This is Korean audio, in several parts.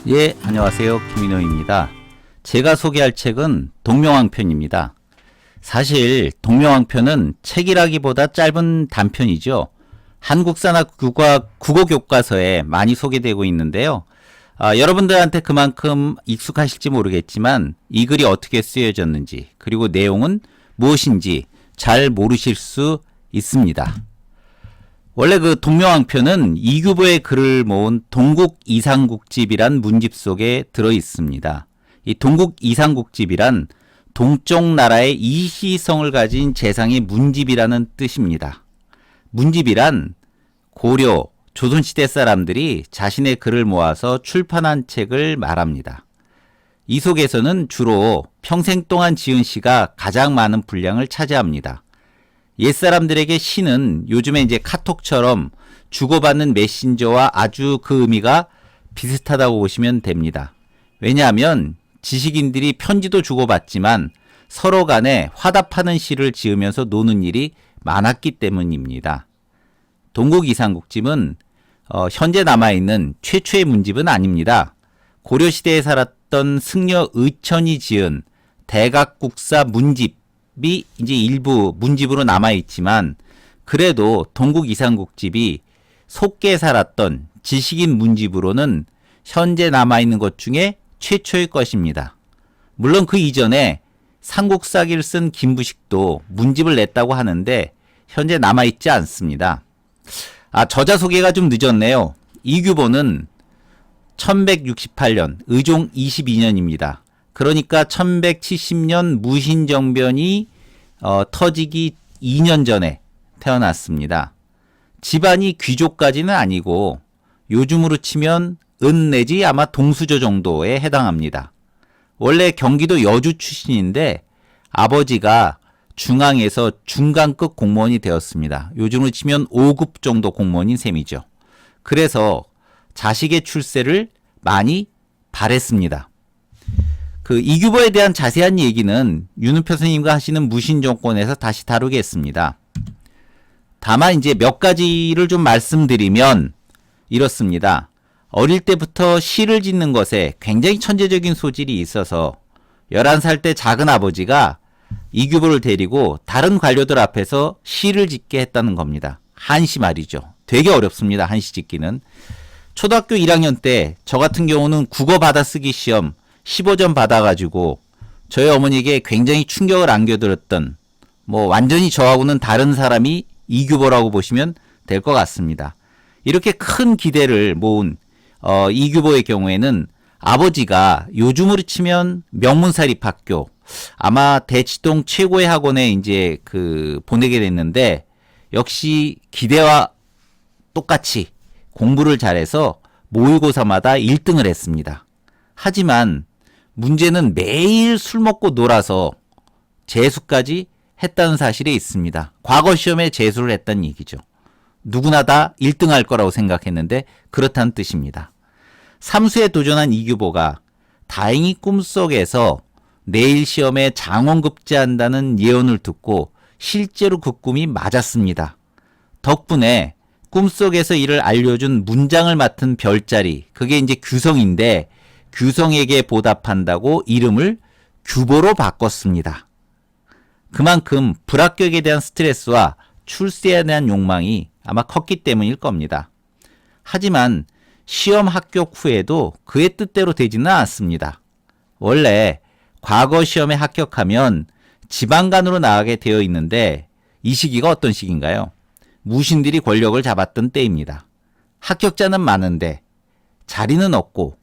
예, 안녕하세요. 김인호입니다. 제가 소개할 책은 동명왕편입니다. 사실 동명왕편은 책이라기보다 짧은 단편이죠. 한국사나 국어 교과서에 많이 소개되고 있는데요. 여러분들한테 그만큼 익숙하실지 모르겠지만 이 글이 어떻게 쓰여졌는지 그리고 내용은 무엇인지 잘 모르실 수 있습니다. 원래 그 동명왕편은 이규보의 글을 모은 동국이상국집이란 문집 속에 들어 있습니다. 이 동국이상국집이란 동쪽 나라의 이시성을 가진 재상의 문집이라는 뜻입니다. 문집이란 고려, 조선시대 사람들이 자신의 글을 모아서 출판한 책을 말합니다. 이 속에서는 주로 평생 동안 지은 시가 가장 많은 분량을 차지합니다. 옛사람들에게 시는 요즘에 이제 카톡처럼 주고받는 메신저와 아주 그 의미가 비슷하다고 보시면 됩니다. 왜냐하면 지식인들이 편지도 주고받지만 서로 간에 화답하는 시를 지으면서 노는 일이 많았기 때문입니다. 동국이상국집은 현재 남아있는 최초의 문집은 아닙니다. 고려시대에 살았던 승려 의천이 지은 대각국사 문집이 이제 일부 문집으로 남아있지만 그래도 동국이상국집이 속계 살았던 지식인 문집으로는 현재 남아있는 것 중에 최초의 것입니다. 물론 그 이전에 삼국사기를 쓴 김부식도 문집을 냈다고 하는데 현재 남아있지 않습니다. 저자 소개가 좀 늦었네요. 이규보는 1168년 의종 22년입니다. 그러니까 1170년 무신정변이 터지기 2년 전에 태어났습니다. 집안이 귀족까지는 아니고 요즘으로 치면 은 내지 아마 동수저 정도에 해당합니다. 원래 경기도 여주 출신인데 아버지가 중앙에서 중간급 공무원이 되었습니다. 요즘으로 치면 5급 정도 공무원인 셈이죠. 그래서 자식의 출세를 많이 바랬습니다. 그 이규보에 대한 자세한 얘기는 윤은표 선생님과 하시는 무신정권에서 다시 다루겠습니다. 다만 이제 몇 가지를 좀 말씀드리면 이렇습니다. 어릴 때부터 시를 짓는 것에 굉장히 천재적인 소질이 있어서 11살 때 작은 아버지가 이규보를 데리고 다른 관료들 앞에서 시를 짓게 했다는 겁니다. 한시 말이죠. 되게 어렵습니다. 한시 짓기는. 초등학교 1학년 때 저 같은 경우는 국어 받아쓰기 시험 15점 받아가지고 저희 어머니에게 굉장히 충격을 안겨드렸던 완전히 저하고는 다른 사람이 이규보라고 보시면 될 것 같습니다. 이렇게 큰 기대를 모은 이규보의 경우에는 아버지가 요즘으로 치면 명문사립학교 아마 대치동 최고의 학원에 이제 보내게 됐는데 역시 기대와 똑같이 공부를 잘해서 모의고사마다 1등을 했습니다. 하지만 문제는 매일 술 먹고 놀아서 재수까지 했다는 사실이 있습니다. 과거 시험에 재수를 했다는 얘기죠. 누구나 다 1등할 거라고 생각했는데 그렇다는 뜻입니다. 삼수에 도전한 이규보가 다행히 꿈속에서 내일 시험에 장원급제한다는 예언을 듣고 실제로 그 꿈이 맞았습니다. 덕분에 꿈속에서 이를 알려준 문장을 맡은 별자리, 그게 이제 규성인데 규성에게 보답한다고 이름을 규보로 바꿨습니다. 그만큼 불합격에 대한 스트레스와 출세에 대한 욕망이 아마 컸기 때문일 겁니다. 하지만 시험 합격 후에도 그의 뜻대로 되지는 않았습니다. 원래 과거 시험에 합격하면 지방간으로 나가게 되어 있는데 이 시기가 어떤 시기인가요? 무신들이 권력을 잡았던 때입니다. 합격자는 많은데 자리는 없고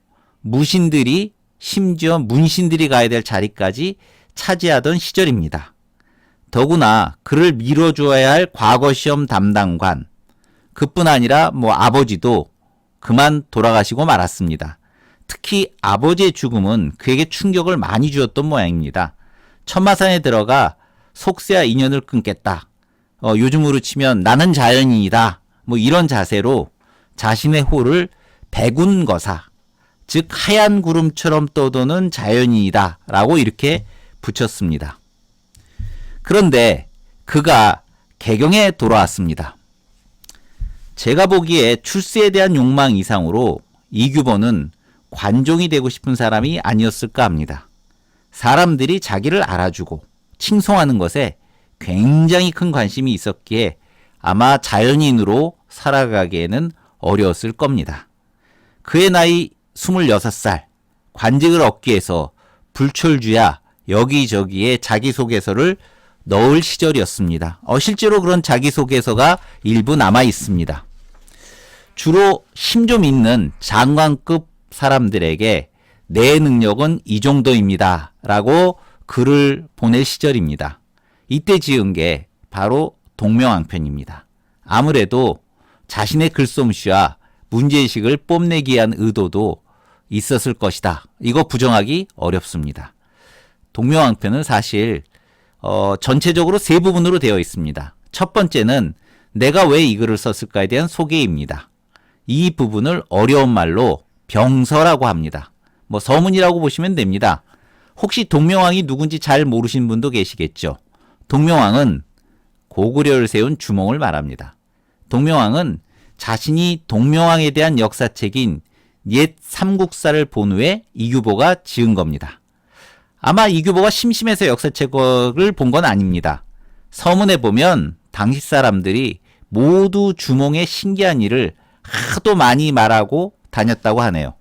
무신들이 심지어 문신들이 가야 될 자리까지 차지하던 시절입니다. 더구나 그를 밀어주어야 할 과거 시험 담당관, 그뿐 아니라 아버지도 그만 돌아가시고 말았습니다. 특히 아버지의 죽음은 그에게 충격을 많이 주었던 모양입니다. 천마산에 들어가 속세와 인연을 끊겠다. 요즘으로 치면 나는 자연인이다. 이런 자세로 자신의 호를 백운거사, 즉 하얀 구름처럼 떠도는 자연인이다 라고 이렇게 붙였습니다. 그런데 그가 개경에 돌아왔습니다. 제가 보기에 출세에 대한 욕망 이상으로 이규보는 관종이 되고 싶은 사람이 아니었을까 합니다. 사람들이 자기를 알아주고 칭송하는 것에 굉장히 큰 관심이 있었기에 아마 자연인으로 살아가기에는 어려웠을 겁니다. 그의 나이 26살, 관직을 얻기 위해서 불철주야 여기저기에 자기소개서를 넣을 시절이었습니다. 실제로 그런 자기소개서가 일부 남아 있습니다. 주로 힘 좀 있는 장관급 사람들에게 내 능력은 이 정도입니다 라고 글을 보낼 시절입니다. 이때 지은 게 바로 동명왕편입니다. 아무래도 자신의 글솜씨와 문제의식을 뽐내기 위한 의도도 있었을 것이다. 이거 부정하기 어렵습니다. 동명왕편은 사실 전체적으로 세 부분으로 되어 있습니다. 첫 번째는 내가 왜 이 글을 썼을까에 대한 소개입니다. 이 부분을 어려운 말로 병서라고 합니다. 서문이라고 보시면 됩니다. 혹시 동명왕이 누군지 잘 모르신 분도 계시겠죠. 동명왕은 고구려를 세운 주몽을 말합니다. 동명왕은 자신이 동명왕에 대한 역사책인 옛 삼국사를 본 후에 이규보가 지은 겁니다. 아마 이규보가 심심해서 역사책을 본 건 아닙니다. 서문에 보면 당시 사람들이 모두 주몽의 신기한 일을 하도 많이 말하고 다녔다고 하네요.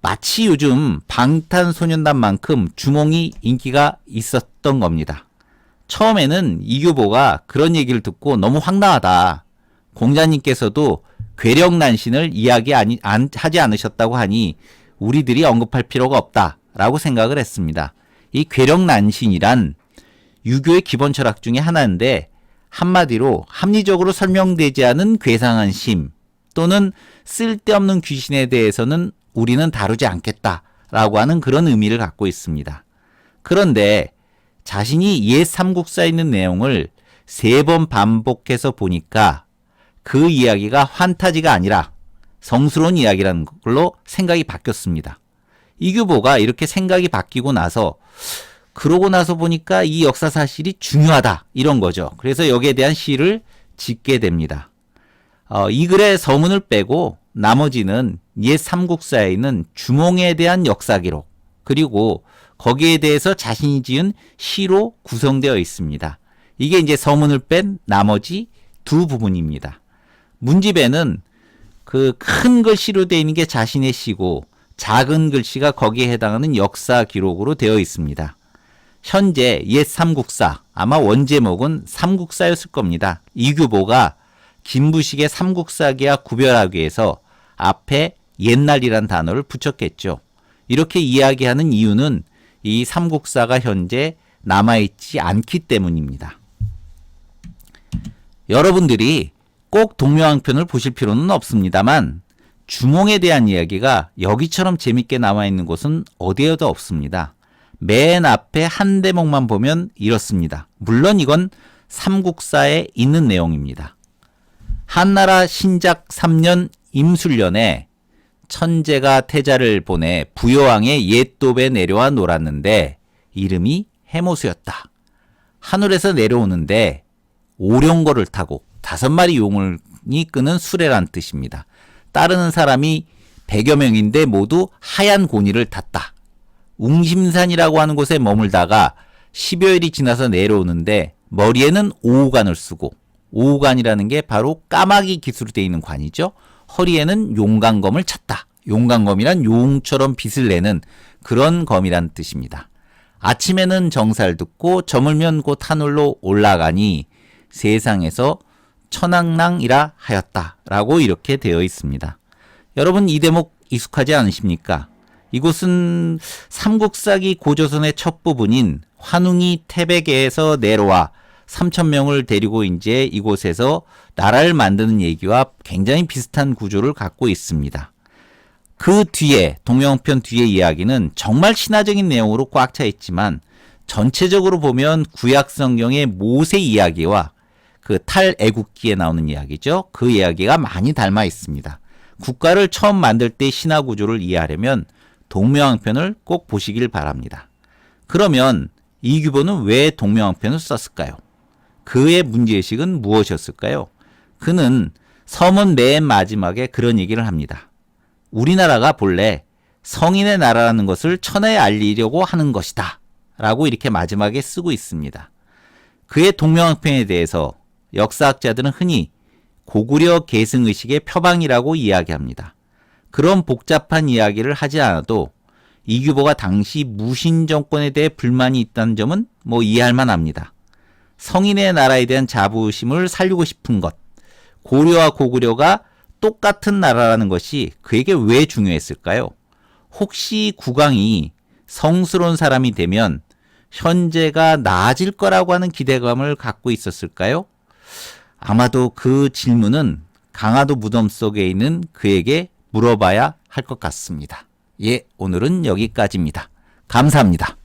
마치 요즘 방탄소년단만큼 주몽이 인기가 있었던 겁니다. 처음에는 이규보가 그런 얘기를 듣고 너무 황당하다. 공자님께서도 괴력난신을 하지 않으셨다고 하니 우리들이 언급할 필요가 없다라고 생각을 했습니다. 이 괴력난신이란 유교의 기본 철학 중에 하나인데 한마디로 합리적으로 설명되지 않은 괴상한 심 또는 쓸데없는 귀신에 대해서는 우리는 다루지 않겠다라고 하는 그런 의미를 갖고 있습니다. 그런데 자신이 옛 삼국사에 있는 내용을 3번 반복해서 보니까 그 이야기가 환타지가 아니라 성스러운 이야기라는 걸로 생각이 바뀌었습니다. 이규보가 이렇게 생각이 바뀌고 나서 그러고 나서 보니까 이 역사 사실이 중요하다 이런 거죠. 그래서 여기에 대한 시를 짓게 됩니다. 이 글의 서문을 빼고 나머지는 옛 삼국사에 있는 주몽에 대한 역사 기록 그리고 거기에 대해서 자신이 지은 시로 구성되어 있습니다. 이게 이제 서문을 뺀 나머지 두 부분입니다. 문집에는 그 큰 글씨로 되어 있는 게 자신의 시고 작은 글씨가 거기에 해당하는 역사 기록으로 되어 있습니다. 현재 옛 삼국사, 아마 원제목은 삼국사였을 겁니다. 이규보가 김부식의 삼국사기와 구별하기 위해서 앞에 옛날이란 단어를 붙였겠죠. 이렇게 이야기하는 이유는 이 삼국사가 현재 남아있지 않기 때문입니다. 여러분들이 꼭 동명왕편을 보실 필요는 없습니다만 주몽에 대한 이야기가 여기처럼 재밌게 남아있는 곳은 어디에도 없습니다. 맨 앞에 한 대목만 보면 이렇습니다. 물론 이건 삼국사에 있는 내용입니다. 한나라 신작 3년 임술년에 천재가 태자를 보내 부여왕의 옛도에 내려와 놀았는데 이름이 해모수였다. 하늘에서 내려오는데 오룡거를 타고 5마리 용을 끄는 수레란 뜻입니다. 따르는 사람이 100여 명인데 모두 하얀 고니를 탔다. 웅심산이라고 하는 곳에 머물다가 10여일이 지나서 내려오는데 머리에는 오우관을 쓰고 오우관이라는 게 바로 까마귀 기수로 되어 있는 관이죠. 허리에는 용광검을 찼다. 용광검이란 용처럼 빛을 내는 그런 검이란 뜻입니다. 아침에는 정사를 듣고 저물면 곧 하늘로 올라가니 세상에서 천왕랑이라 하였다라고 이렇게 되어 있습니다. 여러분 이 대목 익숙하지 않으십니까? 이곳은 삼국사기 고조선의 첫 부분인 환웅이 태백에서 내려와 3,000명을 데리고 이제 이곳에서 나라를 만드는 얘기와 굉장히 비슷한 구조를 갖고 있습니다. 그 뒤에 동명편 뒤의 이야기는 정말 신화적인 내용으로 꽉 차 있지만 전체적으로 보면 구약 성경의 모세 이야기와 그 탈애국기에 나오는 이야기죠. 그 이야기가 많이 닮아 있습니다. 국가를 처음 만들 때 신화 구조를 이해하려면 동명왕편을 꼭 보시길 바랍니다. 그러면 이규보는 왜 동명왕편을 썼을까요? 그의 문제의식은 무엇이었을까요? 그는 서문 맨 마지막에 그런 얘기를 합니다. 우리나라가 본래 성인의 나라라는 것을 천하에 알리려고 하는 것이다. 라고 이렇게 마지막에 쓰고 있습니다. 그의 동명항편에 대해서 역사학자들은 흔히 고구려 계승의식의 표방이라고 이야기합니다. 그런 복잡한 이야기를 하지 않아도 이규보가 당시 무신 정권에 대해 불만이 있다는 점은 이해할 만합니다. 성인의 나라에 대한 자부심을 살리고 싶은 것, 고려와 고구려가 똑같은 나라라는 것이 그에게 왜 중요했을까요? 혹시 국왕이 성스러운 사람이 되면 현재가 나아질 거라고 하는 기대감을 갖고 있었을까요? 아마도 그 질문은 강화도 무덤 속에 있는 그에게 물어봐야 할 것 같습니다. 예, 오늘은 여기까지입니다. 감사합니다.